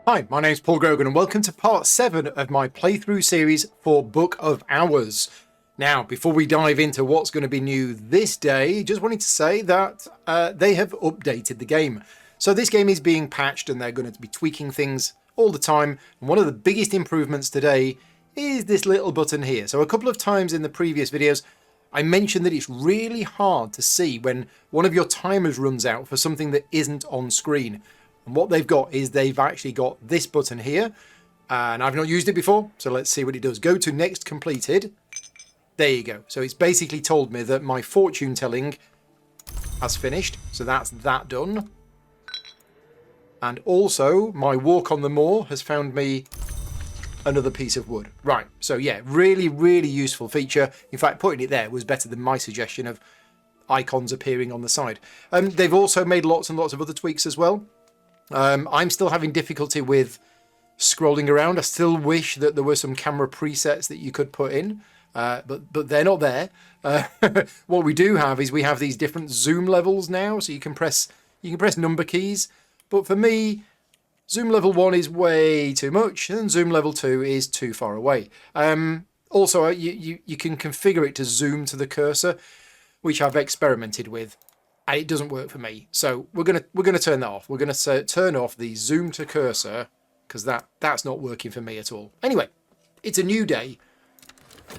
Hi, my name's Paul Grogan and welcome to part 7 of my playthrough series for Book of Hours. Now, before we dive into what's going to be new this day, just wanted to say that they have updated the game. So this game is being patched and they're going to be tweaking things all the time. And one of the biggest improvements today is this little button here. So a couple of times in the previous videos, I mentioned that it's really hard to see when one of your timers runs out for something that isn't on screen. And what they've got is they've actually got this button here, and I've not used it before, so let's see what it does. Go to next completed. There you go. So it's basically told me that my fortune telling has finished, so that's that done. And also, my walk on the moor has found me another piece of wood. Right, so yeah, really, really useful feature. In fact, putting it there was better than my suggestion of icons appearing on the side. They've also made lots and lots of other tweaks as well. I'm still having difficulty with scrolling around. I still wish that there were some camera presets that you could put in, but they're not there. What we do have is we have these different zoom levels now, so you can press number keys. But for me, zoom level 1 is way too much, and zoom level 2 is too far away. Also, you can configure it to zoom to the cursor, which I've experimented with. And it doesn't work for me, so we're gonna turn that off. We're gonna turn off the zoom to cursor because that's not working for me at all. Anyway, it's a new day.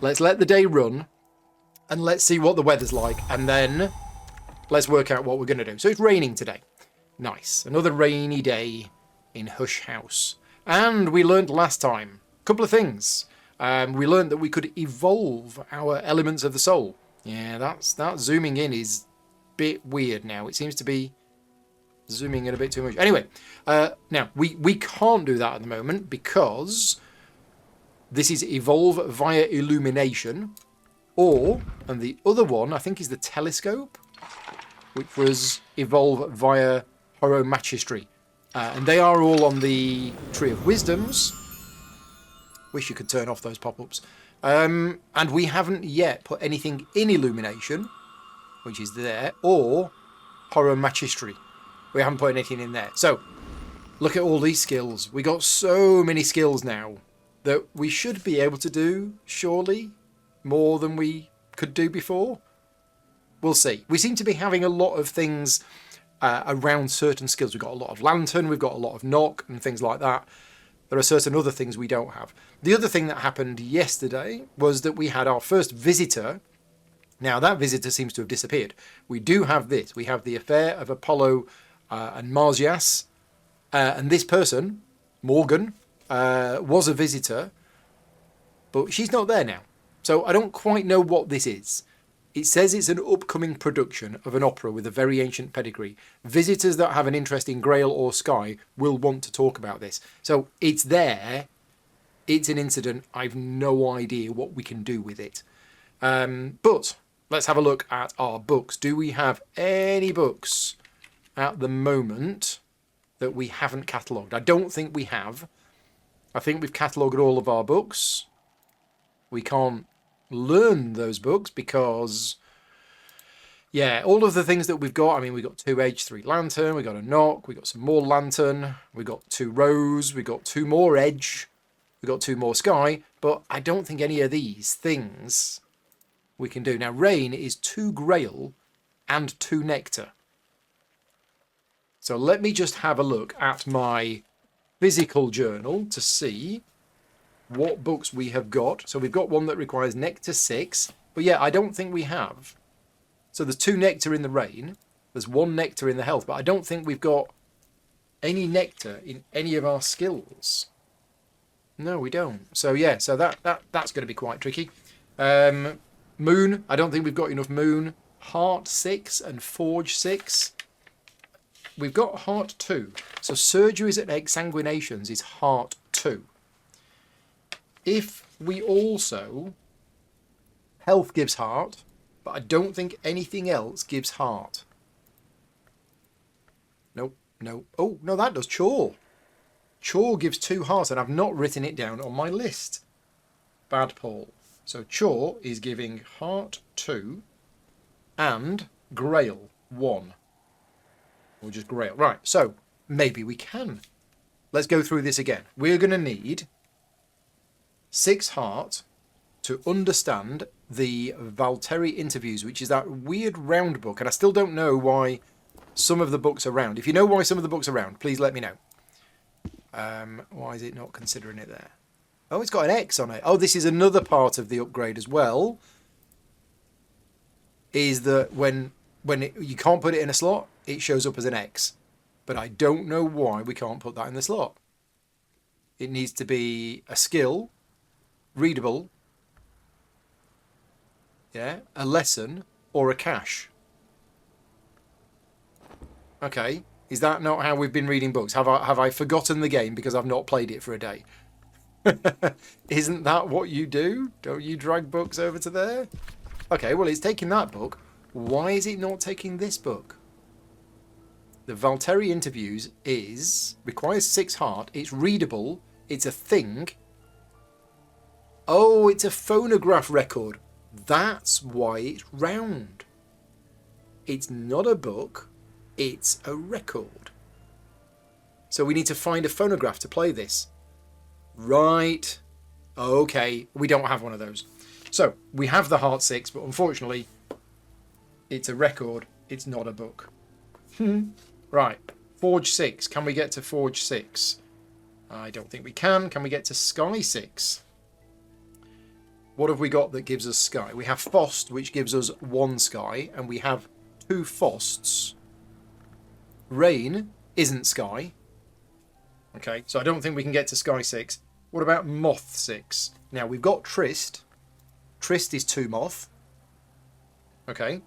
Let's let the day run, and let's see what the weather's like, and then let's work out what we're gonna do. So it's raining today. Nice, another rainy day in Hush House. And we learned last time a couple of things. We learned that we could evolve our elements of the soul. Yeah, that zooming in is bit weird now. It seems to be zooming in a bit too much. Anyway, now we can't do that at the moment because this is evolve via illumination, and the other one I think is the telescope, which was evolve via horomachistry, and they are all on the Tree of Wisdoms. Wish you could turn off those pop-ups. And we haven't yet put anything in illumination, which is there, or horomachistry. We haven't put anything in there. So, look at all these skills. We got so many skills now that we should be able to do, surely, more than we could do before. We'll see. We seem to be having a lot of things around certain skills. We've got a lot of lantern, we've got a lot of knock, and things like that. There are certain other things we don't have. The other thing that happened yesterday was that we had our first visitor. Now, that visitor seems to have disappeared. We do have this. We have the affair of Apollo and Marsyas. And this person, Morgan, was a visitor, but she's not there now. So I don't quite know what this is. It says it's an upcoming production of an opera with a very ancient pedigree. Visitors that have an interest in Grail or Skye will want to talk about this. So it's there. It's an incident. I've no idea what we can do with it. But let's have a look at our books. Do we have any books at the moment that we haven't catalogued? I don't think we have. I think we've catalogued all of our books. We can't learn those books because, yeah, all of the things that we've got. I mean, we've got 2 edge, 3 lantern, we've got a knock, we've got some more lantern, we've got 2 rose, we've got 2 more edge, we've got 2 more sky, but I don't think any of these things we can do. Now, rain is 2 grail and 2 nectar. So let me just have a look at my physical journal to see what books we have got. So we've got one that requires nectar 6, but yeah, I don't think we have. So there's 2 nectar in the rain, there's 1 nectar in the health, but I don't think we've got any nectar in any of our skills. No, we don't. So yeah, so that's going to be quite tricky. Moon, I don't think we've got enough moon. Heart 6 and Forge 6. We've got Heart 2. So Surgeries and Exsanguinations is Heart 2. If we also... Health gives Heart, but I don't think anything else gives Heart. Nope, no. Oh, no, that does Chaw. Chaw gives 2 hearts, and I've not written it down on my list. Bad Paul. So Chaw is giving Heart 2 and Grail 1. Or just Grail. Right, so maybe we can let's go through this again. We're going to need 6 heart to understand the Valtteri interviews, which is that weird round book. And I still don't know why some of the books are round. If you know why some of the books are round, please let me know. Why is it not considering it there? Oh, it's got an X on it. Oh, this is another part of the upgrade as well. Is that when you can't put it in a slot, it shows up as an X. But I don't know why we can't put that in the slot. It needs to be a skill, readable, yeah, a lesson, or a cache. Okay, is that not how we've been reading books? Have I forgotten the game because I've not played it for a day? Isn't that what you do? Don't you drag books over to there? Okay, well, it's taking that book. Why is it not taking this book? The Valtteri interviews requires 6 heart. It's readable. It's a thing. Oh, it's a phonograph record. That's why it's round. It's not a book. It's a record. So we need to find a phonograph to play this. Right. Okay, we don't have one of those. So we have the Heart 6, but unfortunately, it's a record. It's not a book. Right. Forge 6. Can we get to Forge 6? I don't think we can. Can we get to Sky 6? What have we got that gives us Sky? We have Fost, which gives us 1 Sky, and we have 2 Fosts. Rain isn't Sky. Okay, so I don't think we can get to Sky 6. What about Moth 6? Now, we've got Trist. Trist is 2 Moth. Okay.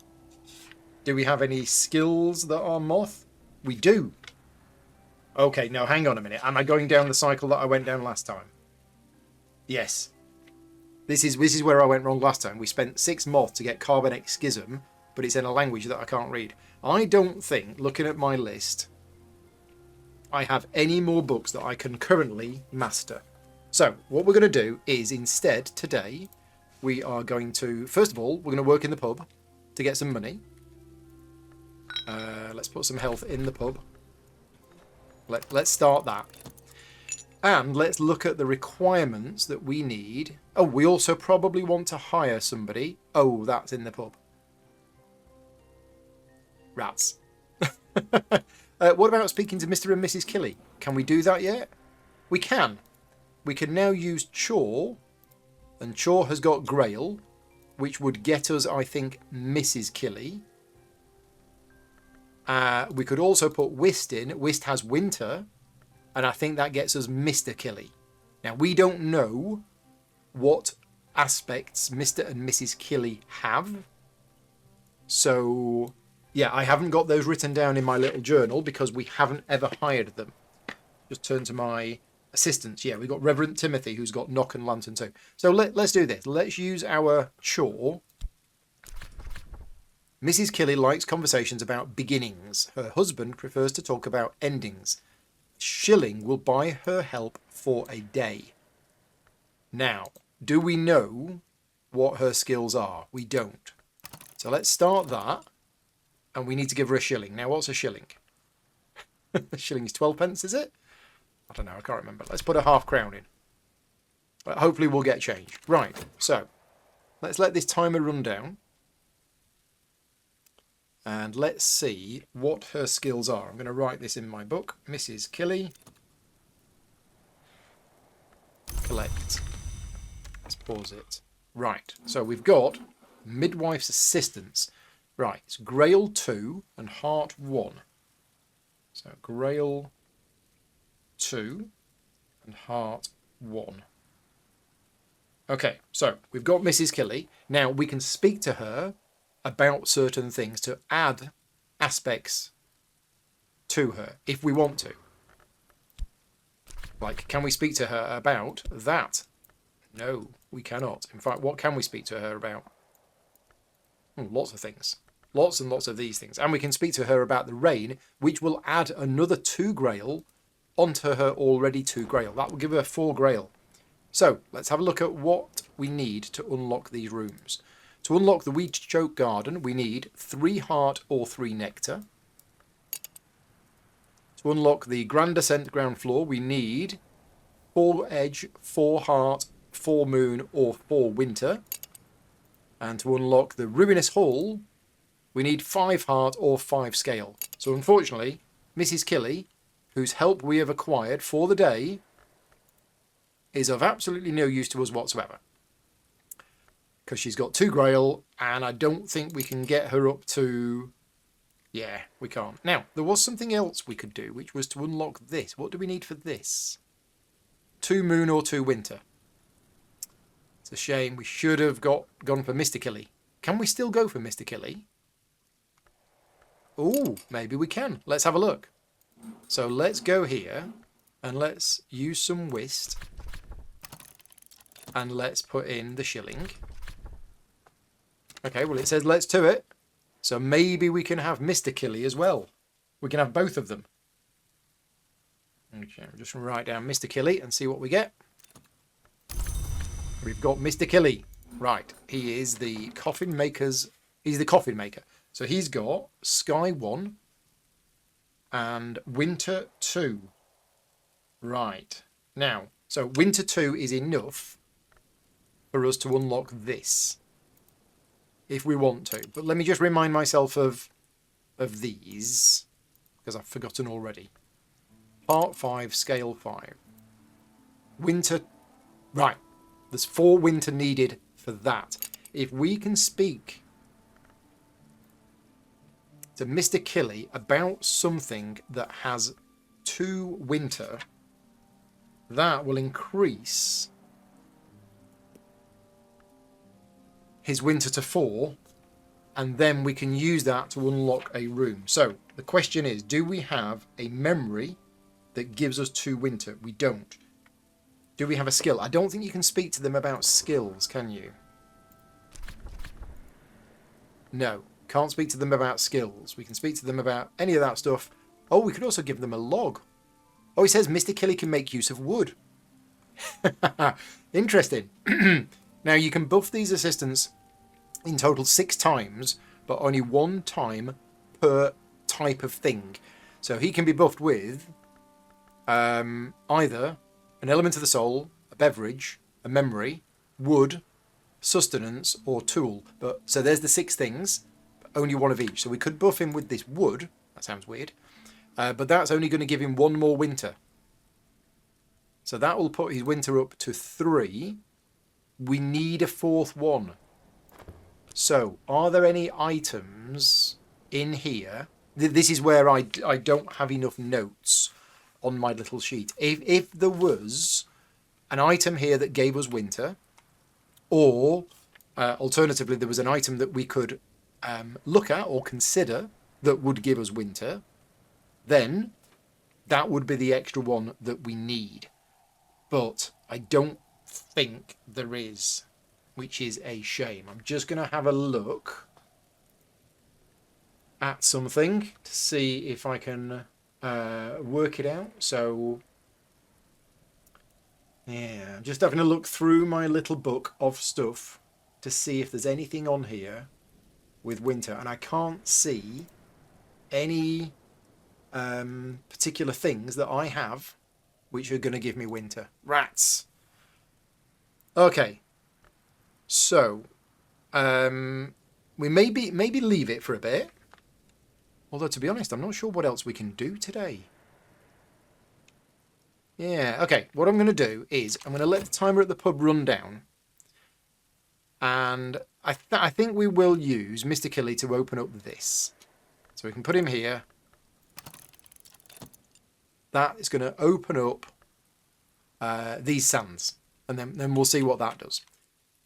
Do we have any skills that are Moth? We do. Okay, now hang on a minute. Am I going down the cycle that I went down last time? Yes. This is where I went wrong last time. We spent 6 Moth to get Carbonic Schism, but it's in a language that I can't read. I don't think, looking at my list, I have any more books that I can currently master. So, what we're going to do is, instead, today, we are going to, first of all, we're going to work in the pub to get some money. Let's put some health in the pub. Let's start that. And let's look at the requirements that we need. Oh, we also probably want to hire somebody. Oh, that's in the pub. Rats. What about speaking to Mr. and Mrs. Killy? Can we do that yet? We can. We can now use Chaw. And Chaw has got Grail, which would get us, I think, Mrs. Killy. We could also put Whist in. Whist has Winter. And I think that gets us Mr. Killy. Now, we don't know what aspects Mr. and Mrs. Killy have. So, yeah, I haven't got those written down in my little journal because we haven't ever hired them. Just turn to my assistants. Yeah, we've got Reverend Timothy, who's got Knock and Lantern too. So let's do this. Let's use our Chaw. Mrs. Killy likes conversations about beginnings. Her husband prefers to talk about endings. Shilling will buy her help for a day. Now, do we know what her skills are? We don't. So let's start that. And we need to give her a shilling. Now, what's a shilling? A shilling is 12 pence, is it? I don't know, I can't remember. Let's put a half crown in. Hopefully we'll get change. Right, so let's let this timer run down. And let's see what her skills are. I'm going to write this in my book. Mrs. Killy. Collect. Let's pause it. Right, so we've got Midwife's Assistance. Right, it's Grail 2 and Heart 1. So Grail 2 and Heart 1. Okay, so we've got Mrs. Killy. Now we can speak to her about certain things to add aspects to her if we want to. Like, can we speak to her about that? No, we cannot. In fact, what can we speak to her about? Lots of things. Lots and lots of these things. And we can speak to her about the rain, which will add another 2 Grail onto her already 2 Grail. That will give her 4 Grail. So, let's have a look at what we need to unlock these rooms. To unlock the Weed Choke Garden, we need 3 heart or 3 nectar. To unlock the Grand Ascent ground floor, we need 4 edge, 4 heart, 4 moon, or 4 winter. And to unlock the Ruinous Hall, we need 5 heart or 5 scale. So unfortunately, Mrs. Killy, whose help we have acquired for the day, is of absolutely no use to us whatsoever. Because she's got 2 Grail, and I don't think we can get her up to... Yeah, we can't. Now, there was something else we could do, which was to unlock this. What do we need for this? 2 moon or 2 winter. It's a shame. We should have gone for Mr. Killy. Can we still go for Mr. Killy? Oh, maybe we can. Let's have a look. So let's go here and let's use some whist. And let's put in the shilling. Okay, well it says let's do it. So maybe we can have Mr. Killy as well. We can have both of them. Okay, we'll just write down Mr. Killy and see what we get. We've got Mr. Killy. Right, he is the coffin maker's... He's the coffin maker. So he's got Sky 1 and Winter 2. Right. Now, so Winter 2 is enough for us to unlock this. If we want to. But let me just remind myself of these, because I've forgotten already. Part 5, Scale 5. Winter... Right. There's 4 winter needed for that. If we can speak to Mr. Killy about something that has 2 winter, that will increase his winter to 4, and then we can use that to unlock a room. So the question is, do we have a memory that gives us 2 winter? We don't. Do we have a skill? I don't think you can speak to them about skills, can you? No, can't speak to them about skills. We can speak to them about any of that stuff. Oh, we could also give them a log. Oh, it says Mr. Killy can make use of wood. Interesting. Now, you can buff these assistants in total 6 times, but only 1 time per type of thing. So he can be buffed with either an element of the soul, a beverage, a memory, wood, sustenance, or tool. But so there's the 6 things, but only 1 of each. So we could buff him with this wood. That sounds weird. But that's only going to give him 1 more winter. So that will put his winter up to 3. We need a 4th one. So, are there any items in here? This is where I don't have enough notes on my little sheet. If there was an item here that gave us winter, or alternatively there was an item that we could look at or consider that would give us winter, then that would be the extra one that we need. But I don't think there is, which is a shame. I'm just going to have a look at something to see if I can work it out. So yeah, I'm just having a look through my little book of stuff to see if there's anything on here with winter, and I can't see any particular things that I have which are going to give me winter. Rats. Okay, so we maybe leave it for a bit. Although, to be honest, I'm not sure what else we can do today. Yeah, okay, what I'm going to do is I'm going to let the timer at the pub run down. And I think we will use Mr. Killy to open up this. So we can put him here. That is going to open up these sands. And then we'll see what that does.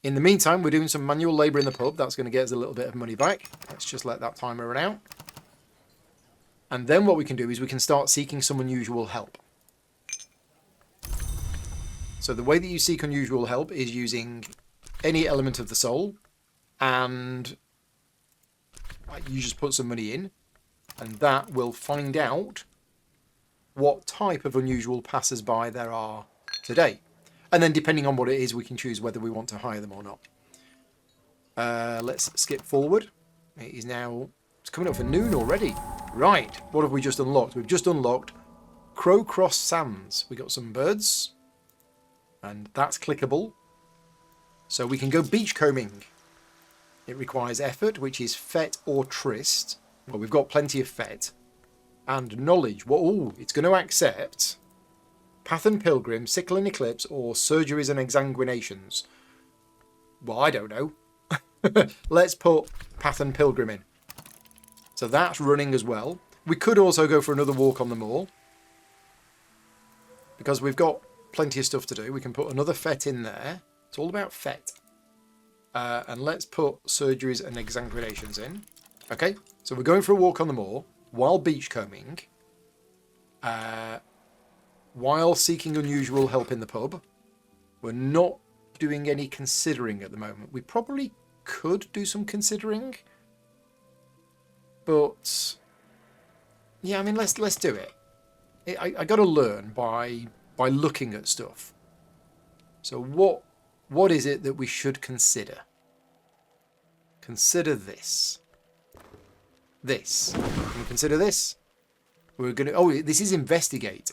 In the meantime, we're doing some manual labour in the pub. That's going to get us a little bit of money back. Let's just let that timer run out. And then what we can do is we can start seeking some unusual help. So the way that you seek unusual help is using any element of the soul, and you just put some money in, and that will find out what type of unusual passers-by there are today. And then depending on what it is, we can choose whether we want to hire them or not. Let's skip forward. It is now... It's coming up for noon already. Right, what have we just unlocked? We've just unlocked Crowcross Sands. We got some birds. And that's clickable. So we can go beachcombing. It requires effort, which is fet or trist. Well, we've got plenty of fet. And knowledge. Well, ooh, it's going to accept Path and Pilgrim, Sickle and Eclipse, or Surgeries and Exsanguinations. Well, I don't know. Let's put Path and Pilgrim in. So that's running as well. We could also go for another walk on the moor. Because we've got plenty of stuff to do. We can put another fet in there. It's all about fet. And let's put Surgeries and Exsanguinations in. Okay, so we're going for a walk on the moor while beachcombing. While seeking unusual help in the pub. We're not doing any considering at the moment. We probably could do some considering. But yeah, I mean, let's do it. I got to learn by looking at stuff. So what is it that we should consider? Consider this. This. Can we consider this? We're going to... Oh, this is investigate.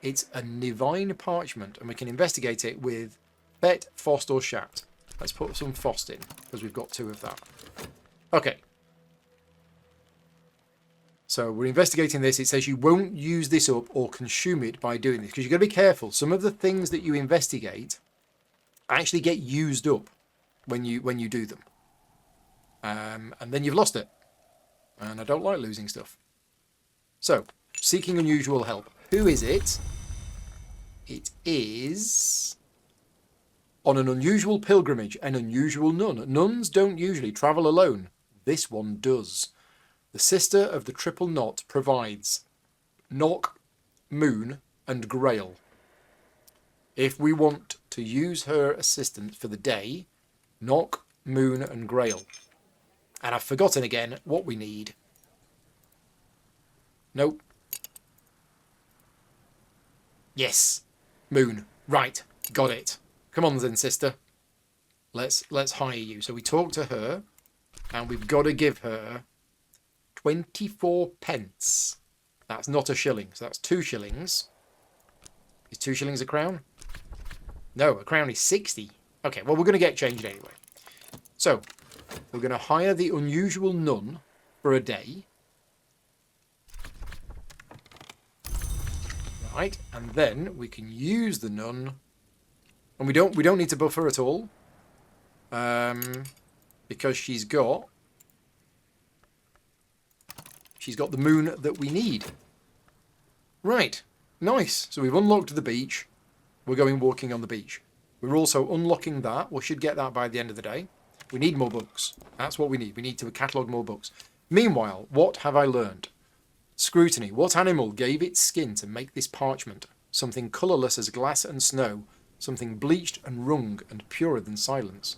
It's a Divine Parchment, and we can investigate it with Bet, Fost, or Shat. Let's put some Fost in, because we've got 2 of that. Okay. So we're investigating this. It says you won't use this up or consume it by doing this, because you've got to be careful. Some of the things that you investigate actually get used up when you do them. And then you've lost it. And I don't like losing stuff. So, seeking unusual help. Who is it? It is... On an unusual pilgrimage, an unusual nun. Nuns don't usually travel alone. This one does. The sister of the Triple Knot provides Nock, Moon, and Grail. If we want to use her assistance for the day, Nock, Moon, and Grail. And I've forgotten again what we need. Nope. Yes. Moon. Right. Got it. Come on then, sister. Let's hire you. So we talk to her, and we've got to give her 24 pence. That's not a shilling, so that's 2 shillings. Is 2 shillings a crown? No, a crown is 60. Okay, well, we're going to get changed anyway. So, we're going to hire the unusual nun for a day. Right, and then we can use the nun, and we don't need to buff her at all, because she's got the moon that we need. Right, nice. So we've unlocked the beach. We're going walking on the beach. We're also unlocking that. We should get that by the end of the day. We need more books. That's what we need. We need to catalogue more books. Meanwhile, what have I learned? Scrutiny. What animal gave its skin to make this parchment? Something colourless as glass and snow. Something bleached and wrung and purer than silence.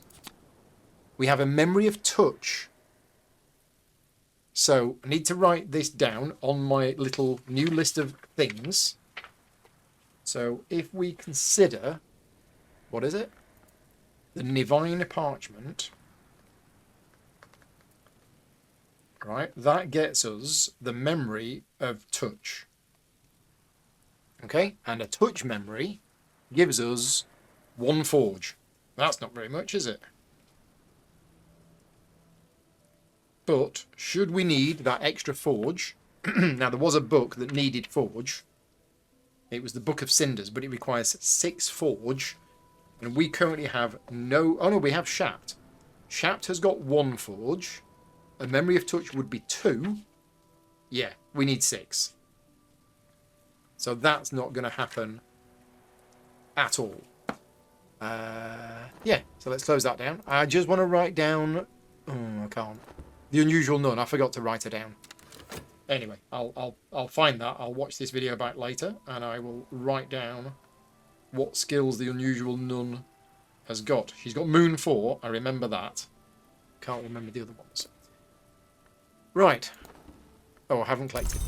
We have a memory of touch. So I need to write this down on my little new list of things. So if we consider, what is it? The Divine Parchment. Right, that gets us the memory of touch. Okay, and a touch memory gives us 1 forge. That's not very much, is it? But should we need that extra forge, now there was a book that needed forge. It was the Book of Cinders, but it requires 6 forge. And we currently have no... Oh no, we have Shapt. Shapt has got 1 forge. A memory of touch would be 2. Yeah, we need 6. So that's not going to happen at all. Yeah, so let's close that down. I just want to write down... Oh, I can't. The unusual nun. I forgot to write it down. Anyway, I'll find that. I'll watch this video back later, and I will write down what skills the unusual nun has got. She's got Moon 4. I remember that. Can't remember the other ones. Right. Oh, I haven't collected.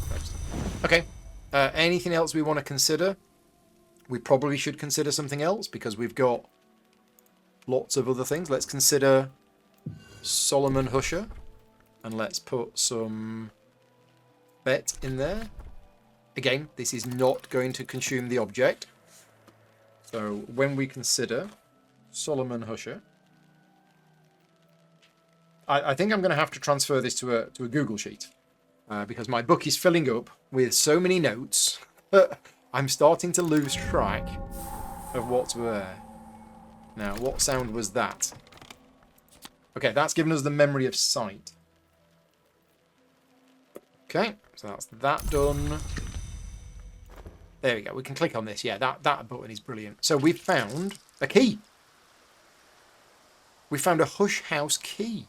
Okay. Anything else we want to consider? We probably should consider something else because we've got lots of other things. Let's consider Solomon Husher. And let's put some Bet in there. again, this is not going to consume the object. So when we consider Solomon Husher, I think I'm going to have to transfer this to a Google Sheet because my book is filling up with so many notes that I'm starting to lose track of what's where. Now, what sound was that? Okay, that's given us the memory of sight. Okay, so that's that done. There we go. We can click on this. Yeah, that button is brilliant. So we've found a key. We found a Hush House key.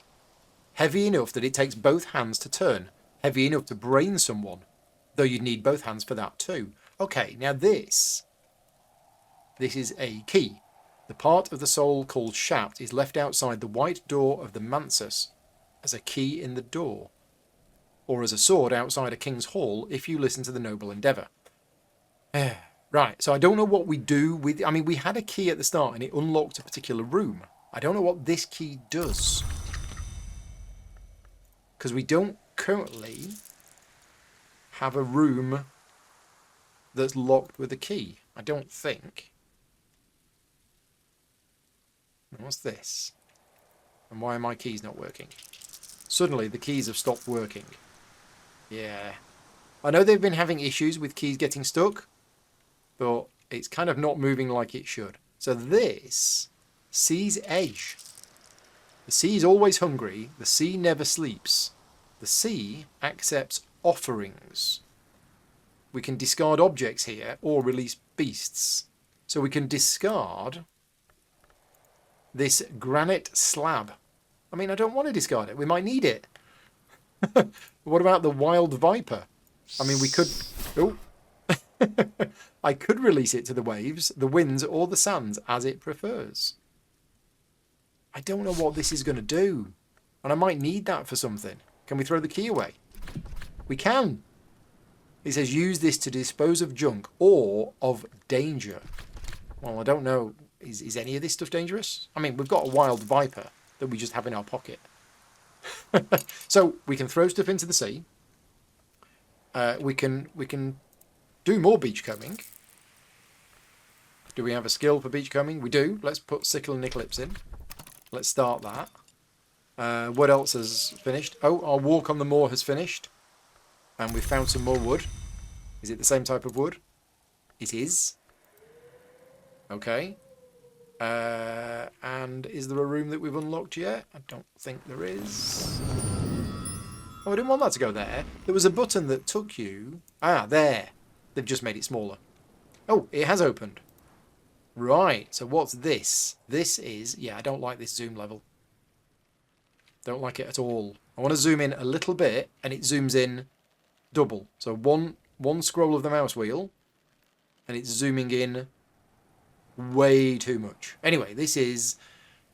Heavy enough that it takes both hands to turn. Heavy enough to brain someone. Though you'd need both hands for that too. Okay, now this is a key. The part of the soul called Shapt is left outside the white door of the Mansus as a key in the door. Or as a sword outside a king's hall if you listen to the noble endeavour. Right, so I don't know what we do with... I mean, we had a key at the start and it unlocked a particular room. I don't know what this key does. Because we don't currently have a room that's locked with a key. I don't think. What's this? And why are my keys not working? Suddenly the keys have stopped working. Yeah. I know they've been having issues with keys getting stuck, but it's kind of not moving like it should. So this, Sea's Edge. The sea is always hungry. The sea never sleeps. The sea accepts offerings. We can discard objects here or release beasts. So we can discard this granite slab. I mean, I don't want to discard it. We might need it. What about the wild viper? I mean, we could... Oh. I could release it to the waves, the winds, or the sands as it prefers. I don't know what this is going to do. And I might need that for something. Can we throw the key away? We can. It says use this to dispose of junk or of danger. Well, I don't know. Is any of this stuff dangerous? I mean, we've got a wild viper that we just have in our pocket. So we can throw stuff into the sea. We can do more beachcombing. Do we have a skill for beachcombing? We do. Let's put sickle and eclipse in. Let's start that. What else has finished? Oh, our walk on the moor has finished. And we've found some more wood. Is it the same type of wood? It is. Okay. And is there a room that we've unlocked yet? I don't think there is. Oh, I didn't want that to go there. There was a button that took you... Ah, there. They've just made it smaller. Oh, it has opened. Right, so what's this? This is... Yeah, I don't like this zoom level. Don't like it at all. I want to zoom in a little bit, and it zooms in double. So one scroll of the mouse wheel, and it's zooming in way too much. Anyway, this is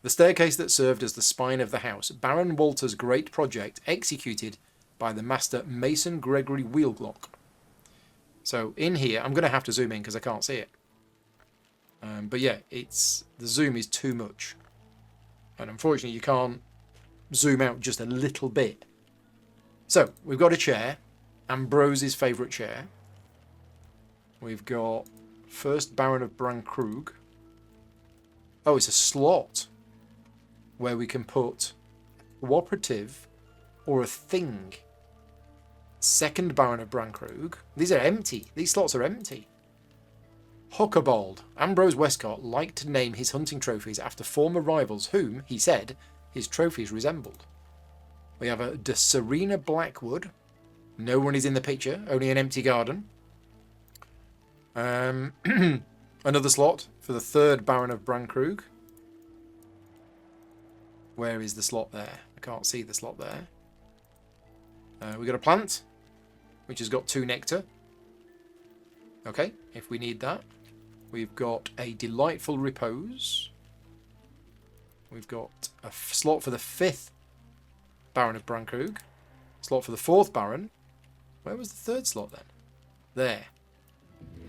the staircase that served as the spine of the house. Baron Walter's great project, executed by the master Mason Gregory Wheelglock. So in here, I'm going to have to zoom in because I can't see it. But yeah, the zoom is too much. And unfortunately, you can't zoom out just a little bit. So, we've got a chair. Ambrose's favourite chair. We've got first Baron of Brankrug. Oh, it's a slot where we can put cooperative or a thing. Second Baron of Brankrug. These are empty. These slots are empty. Huckerbold. Ambrose Westcott liked to name his hunting trophies after former rivals whom, he said, his trophies resembled. We have a De Serena Blackwood. No one is in the picture, only an empty garden. Another slot for the third Baron of Brankrug. Where is the slot there? I can't see the slot there. We've got a plant, which has got 2 nectar. Okay, if we need that. We've got a delightful repose. We've got a slot for the 5th Baron of Brankrug. Slot for the 4th Baron. Where was the 3rd slot then? There.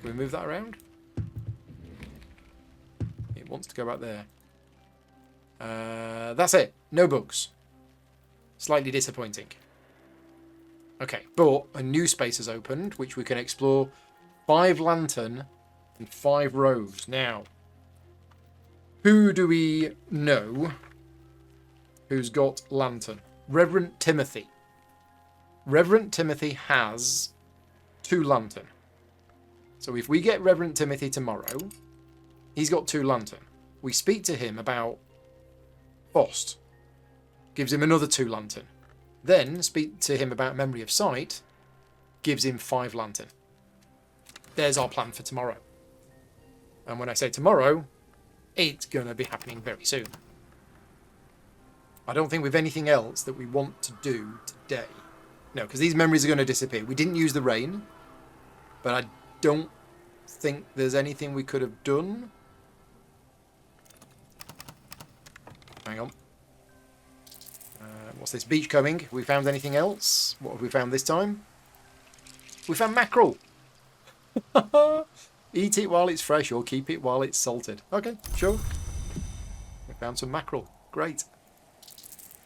Can we move that around? It wants to go back there. That's it. No books. Slightly disappointing. Okay, but a new space has opened, which we can explore. 5 lantern and 5 rows. Now, who do we know who's got lantern? Reverend Timothy. Reverend Timothy has 2 lantern. So if we get Reverend Timothy tomorrow, he's got 2 lantern. We speak to him about Fost. Gives him another 2 lantern. Then speak to him about Memory of Sight. Gives him 5 lantern. There's our plan for tomorrow. And when I say tomorrow, it's going to be happening very soon. I don't think we've anything else that we want to do today. No, because these memories are going to disappear. We didn't use the rain, but I don't think there's anything we could have done. Hang on. What's this? Beachcombing. Have we found anything else? What have we found this time? We found mackerel. Eat it while it's fresh or keep it while it's salted. Okay, sure. We found some mackerel. Great.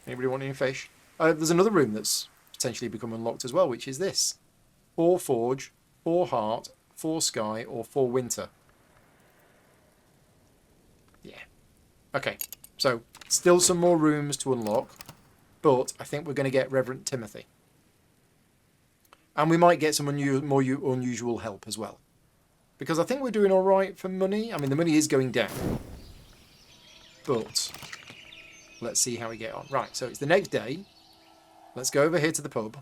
Anybody want any fish? There's another room that's potentially become unlocked as well, which is this. 4 forge, 4 heart, 4 sky, or 4 winter. Yeah. Okay, so still some more rooms to unlock, but I think we're going to get Reverend Timothy. And we might get some more unusual help as well. Because I think we're doing all right for money. I mean, the money is going down. But let's see how we get on. Right, so it's the next day. Let's go over here to the pub.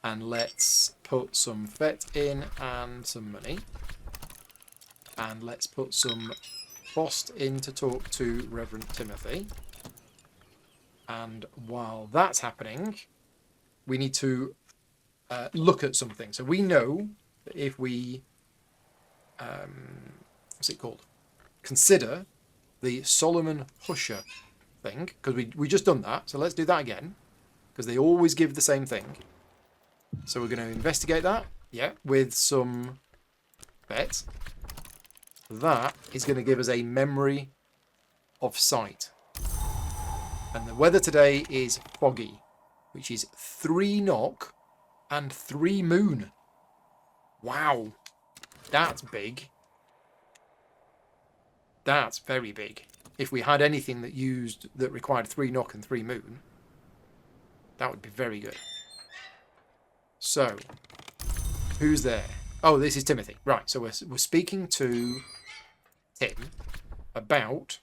And let's put some vet in and some money. And let's put some Fost in to talk to Reverend Timothy. And while that's happening, we need to look at something. So we know that if we, what's it called? Consider the Solomon Husher thing, because we just done that. So let's do that again, because they always give the same thing. So we're going to investigate that, yeah, with some bets. That is going to give us a memory of sight. And the weather today is foggy, which is 3 knock and 3 moon. Wow, that's big. That's very big. If we had anything that required 3 knock and 3 moon, that would be very good. So, who's there? Oh, this is Timothy. Right, so we're speaking to Tim about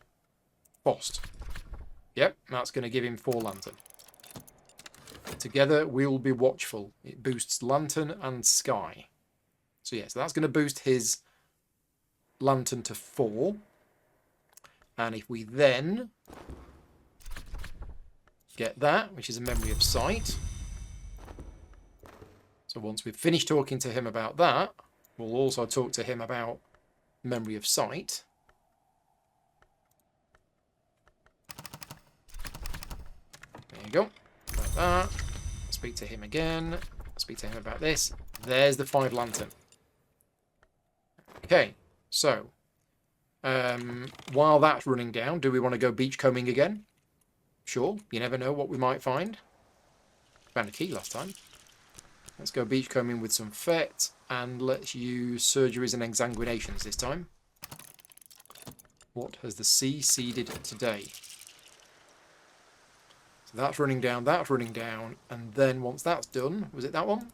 Fost. Yep, that's going to give him 4 lantern. Together, we'll be watchful. It boosts lantern and sky. So yeah, so that's going to boost his lantern to 4. And if we then get that, which is a memory of sight. So once we've finished talking to him about that, we'll also talk to him about memory of sight. There you go. Like that. Speak to him again. Speak to him about this. There's the 5 lantern. Okay, so while that's running down, do we want to go beachcombing again? Sure, you never know what we might find. Found a key last time. Let's go beachcombing with some fet, and let's use surgeries and exsanguinations this time. What has the sea seeded today? So that's running down, and then once that's done, was it that one?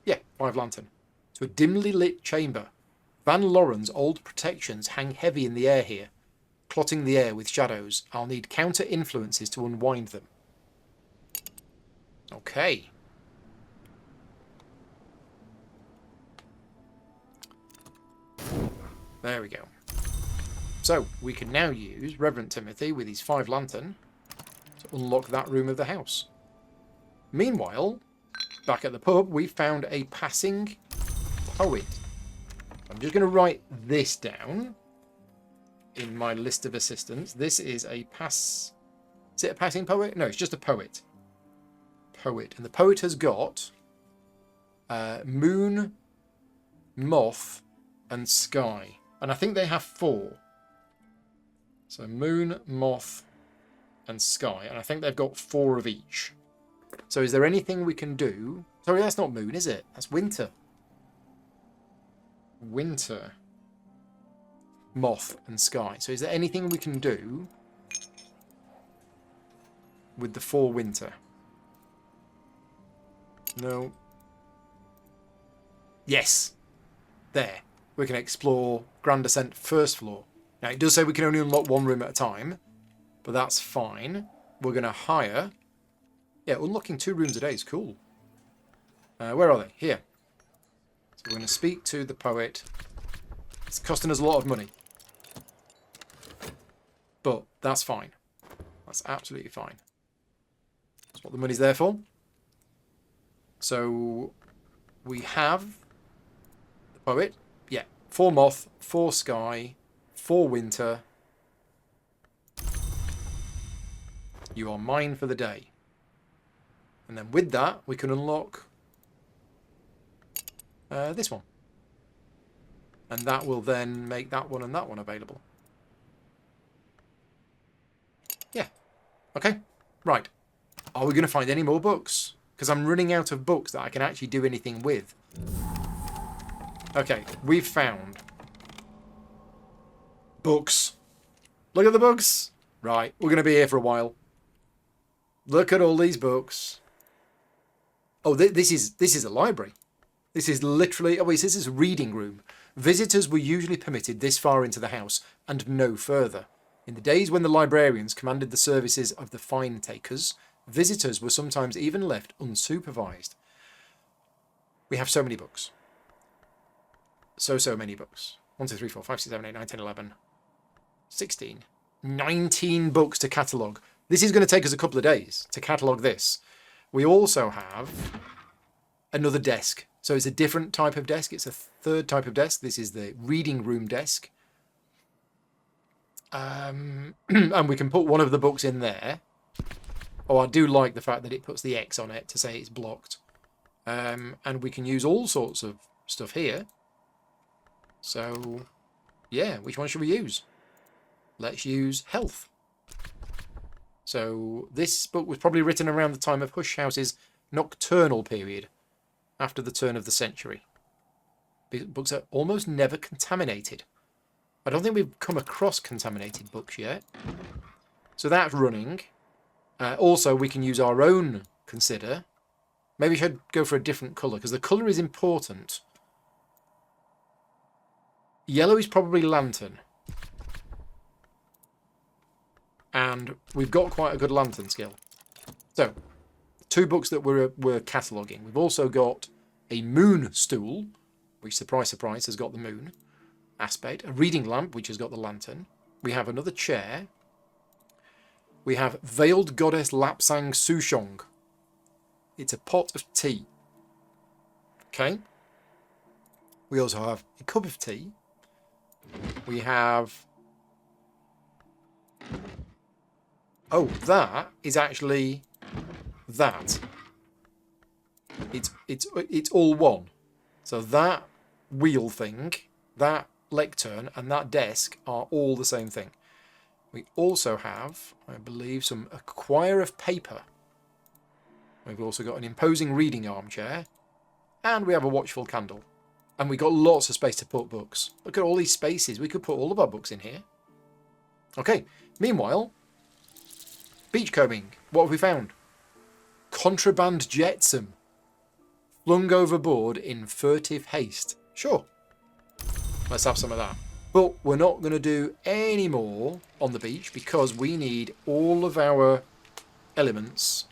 Yeah, 5 lantern. To a dimly lit chamber. Van Loren's old protections hang heavy in the air here, clotting the air with shadows. I'll need counter influences to unwind them. Okay. There we go. So, we can now use Reverend Timothy with his 5 lantern to unlock that room of the house. Meanwhile, back at the pub, we found a passing poet. I'm just going to write this down in my list of assistants. This is a Is it a passing poet? No, it's just a poet. Poet. And the poet has got moon, moth, and sky. And I think they have 4. So moon, moth, and sky. And I think they've got 4 of each. So is there anything we can do? Sorry, that's not moon, is it? That's winter. Winter. Moth and sky. So is there anything we can do with the fall winter? No. Yes. There. We can explore Grand Ascent first floor. Now, it does say we can only unlock one room at a time, but that's fine. We're going to hire... Yeah, unlocking 2 rooms a day is cool. Where are they? Here. So we're going to speak to the poet. It's costing us a lot of money. But that's fine. That's absolutely fine. That's what the money's there for. So we have the poet. Yeah. 4 moth, 4 sky, 4 winter. You are mine for the day. And then with that, we can unlock this one. And that will then make that one and that one available. Yeah. Okay. Right. Are we going to find any more books? Because I'm running out of books that I can actually do anything with. Okay. We've found books. Look at the books. Right. We're going to be here for a while. Look at all these books. Oh, this is a library. This is literally... Oh, it says it's a reading room. Visitors were usually permitted this far into the house and no further. In the days when the librarians commanded the services of the fine takers, visitors were sometimes even left unsupervised. We have so many books. So many books. 1, 2, 3, 4, 5, 6, 7, 8, 9, 10, 11, 16. 19 books to catalogue. This is going to take us a couple of days to catalogue this. We also have another desk. So it's a different type of desk. It's a 3rd type of desk. This is the reading room desk. And we can put one of the books in there. Oh, I do like the fact that it puts the X on it to say it's blocked. And we can use all sorts of stuff here. So, yeah, which one should we use? Let's use health. So this book was probably written around the time of Hush House's nocturnal period, after the turn of the century. Books are almost never contaminated. I don't think we've come across contaminated books yet. So that's running. Also, we can use our own consider. Maybe we should go for a different colour, because the colour is important. Yellow is probably lantern. And we've got quite a good lantern skill. So, 2 books that we're cataloguing. We've also got a moon stool, which, surprise, surprise, has got the moon aspect. A reading lamp, which has got the lantern. We have another chair. We have Veiled Goddess Lapsang Souchong. It's a pot of tea. Okay. We also have a cup of tea. We have... Oh, that is actually that. It's all one. So that wheel thing, that lectern, and that desk are all the same thing. We also have, I believe, a quire of paper. We've also got an imposing reading armchair, and we have a watchful candle. And we've got lots of space to put books. Look at all these spaces. We could put all of our books in here. Okay. Meanwhile, beachcombing. What have we found? Contraband jetsam. Flung overboard in furtive haste. Sure. Let's have some of that. But we're not going to do any more on the beach because we need all of our elements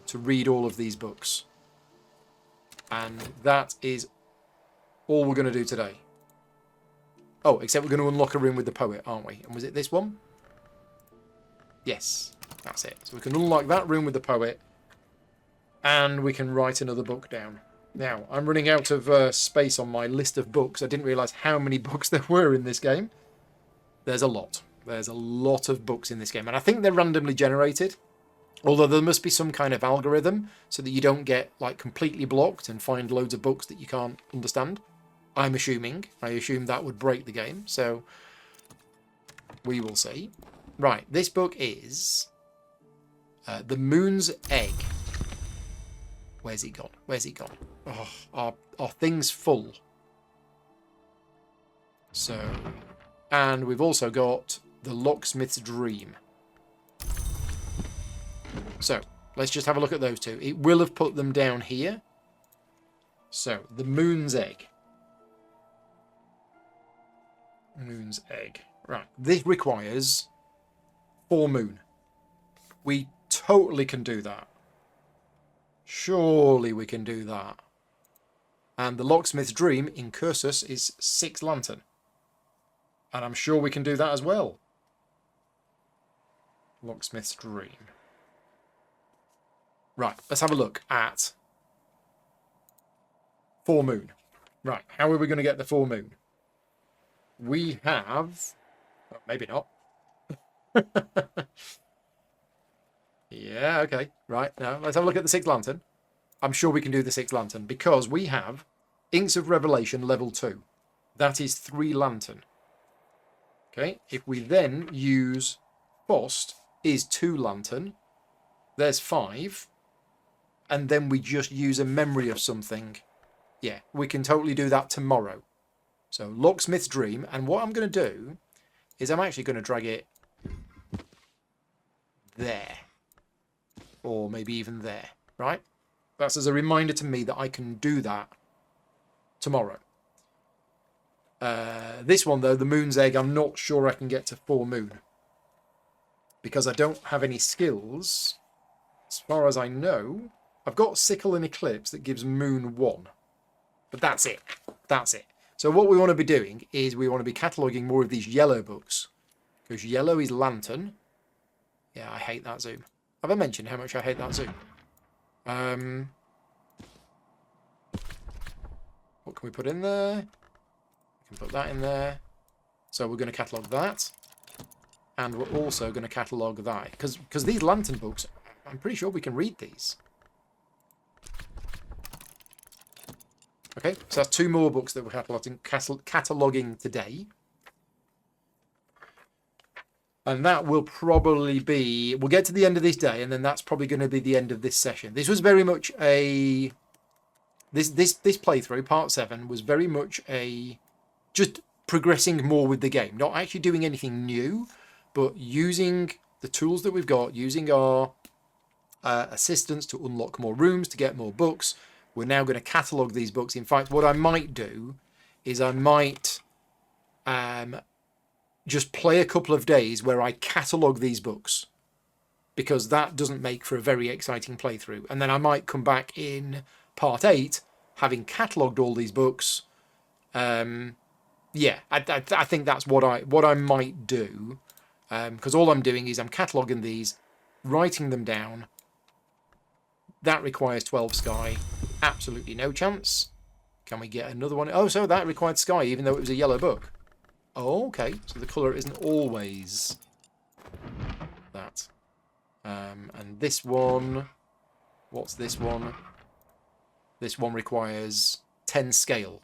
to read all of these books. And that is all we're going to do today. Oh, except we're going to unlock a room with the poet, aren't we? And was it this one? Yes, that's it. So we can unlock that room with the poet. And we can write another book down. Now, I'm running out of space on my list of books. I didn't realise how many books there were in this game. There's a lot. There's a lot of books in this game. And I think they're randomly generated. Although there must be some kind of algorithm so that you don't get like completely blocked and find loads of books that you can't understand. I'm assuming. I assume that would break the game. So we will see. Right, this book is The Moon's Egg. Where's he gone? Where's he gone? Oh, our thing's full. So, and we've also got the Locksmith's Dream. So, let's just have a look at those two. It will have put them down here. So, the Moon's Egg. Moon's Egg. Right, this requires 4 moon. We totally can do that. Surely we can do that. And the Locksmith's Dream in Cursus is 6 lantern. And I'm sure we can do that as well. Locksmith's Dream. Right, let's have a look at 4 moon. Right, how are we going to get the 4 moon? We have... Oh, maybe not. Yeah, okay. Right, now let's have a look at the 6 lantern. I'm sure we can do the 6 lantern because we have Inks of Revelation level 2. That is 3 lantern. Okay, if we then use Fost is 2 lantern. There's 5. And then we just use a memory of something. Yeah, we can totally do that tomorrow. So Locksmith's Dream. And what I'm going to do is I'm actually going to drag it there. Or maybe even there, right? That's as a reminder to me that I can do that tomorrow. This one, though, the Moon's Egg, I'm not sure I can get to 4 moon. Because I don't have any skills. As far as I know, I've got Sickle and Eclipse that gives moon 1. But that's it. That's it. So what we want to be doing is we want to be cataloguing more of these yellow books. Because yellow is lantern. Yeah, I hate that zoom. Have I mentioned how much I hate that zoom? What can we put in there? We can put that in there. So we're going to catalogue that. And we're also going to catalogue that. Because these lantern books, I'm pretty sure we can read these. Okay, so that's 2 more books that we're cataloguing today. And that will probably be... We'll get to the end of this day, and then that's probably going to be the end of this session. This was very much a... This playthrough, part 7, was very much a... Just progressing more with the game. Not actually doing anything new, but using the tools that we've got, using our assistants to unlock more rooms, to get more books. We're now going to catalogue these books. In fact, what I might do is I might... just play a couple of days where I catalogue these books, because that doesn't make for a very exciting playthrough. And then I might come back in part 8, having catalogued all these books. Yeah, I think that's what I might do, because all I'm doing is I'm cataloguing these, writing them down. That requires 12 sky. Absolutely no chance. Can we get another one? Oh, so that required sky, even though it was a yellow book. Oh, okay, so the colour isn't always that. And this one, what's this one? This one requires 10 scale.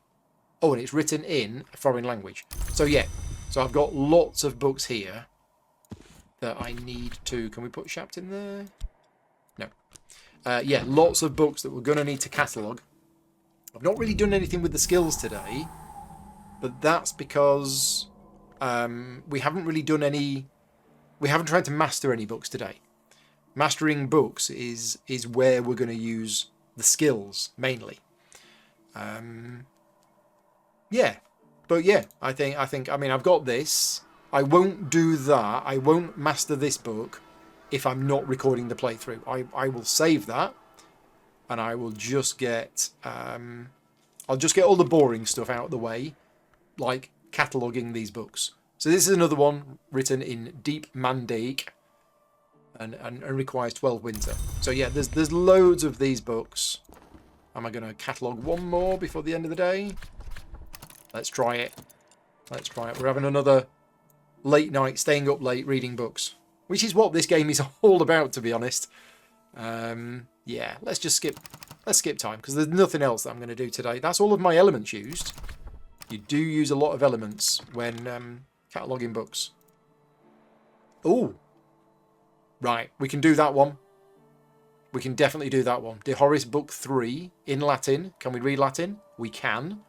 Oh, and it's written in a foreign language. So yeah, so I've got lots of books here that I need to... Can we put Shapt in there? No. Yeah, lots of books that we're going to need to catalogue. I've not really done anything with the skills today. But that's because we haven't really done any... We haven't tried to master any books today. Mastering books is where we're going to use the skills, mainly. Yeah. But yeah, I think, I mean, I've got this. I won't do that. I won't master this book if I'm not recording the playthrough. I will save that. And I will just get... I'll just get all the boring stuff out of the way. Like cataloguing these books. So this is another one written in Deep Mandaic and requires 12 winter. So yeah, there's loads of these books. Am I going to catalogue one more before the end of the day? Let's try it. Let's try it. We're having another late night, staying up late, reading books. Which is what this game is all about, to be honest. Yeah, let's just skip... Let's skip time, because there's nothing else that I'm going to do today. That's all of my elements used. You do use a lot of elements when cataloguing books. Oh! Right, we can do that one. We can definitely do that one. De Horis Book 3 in Latin. Can we read Latin? We can.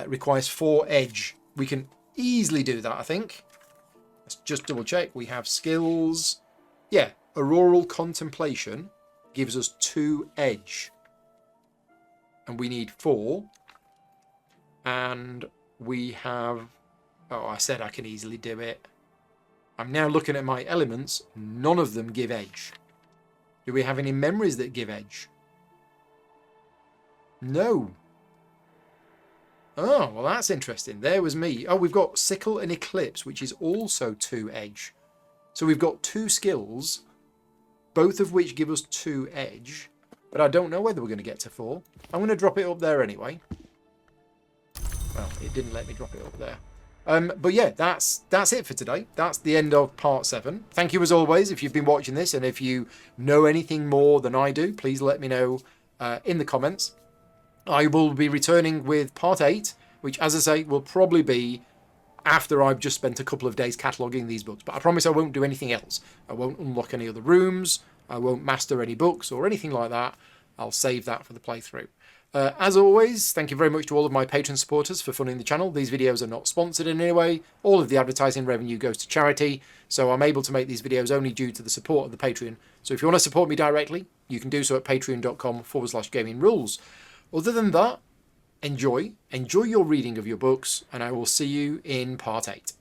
Requires 4 edge. We can easily do that, I think. Let's just double check. We have skills. Yeah, Auroral Contemplation gives us 2 edge. And we need 4. And we have... Oh, I said I can easily do it. I'm now looking at my elements. None of them give edge. Do we have any memories that give edge? No. Oh, well, that's interesting. There was me. Oh, we've got Sickle and Eclipse, which is also 2 edge. So we've got 2 skills, both of which give us 2 edge. But I don't know whether we're going to get to 4. I'm going to drop it up there anyway. Well, it didn't let me drop it up there. But yeah, that's it for today. That's the end of part 7. Thank you as always if you've been watching this, and if you know anything more than I do, please let me know in the comments. I will be returning with part 8, which, as I say, will probably be after I've just spent a couple of days cataloguing these books. But I promise I won't do anything else. I won't unlock any other rooms. I won't master any books or anything like that. I'll save that for the playthrough. As always, thank you very much to all of my Patreon supporters for funding the channel. These videos are not sponsored in any way. All of the advertising revenue goes to charity, so I'm able to make these videos only due to the support of the Patreon. So if you want to support me directly, you can do so at patreon.com/gaming rules. Other than that, enjoy your reading of your books, and I will see you in part 8.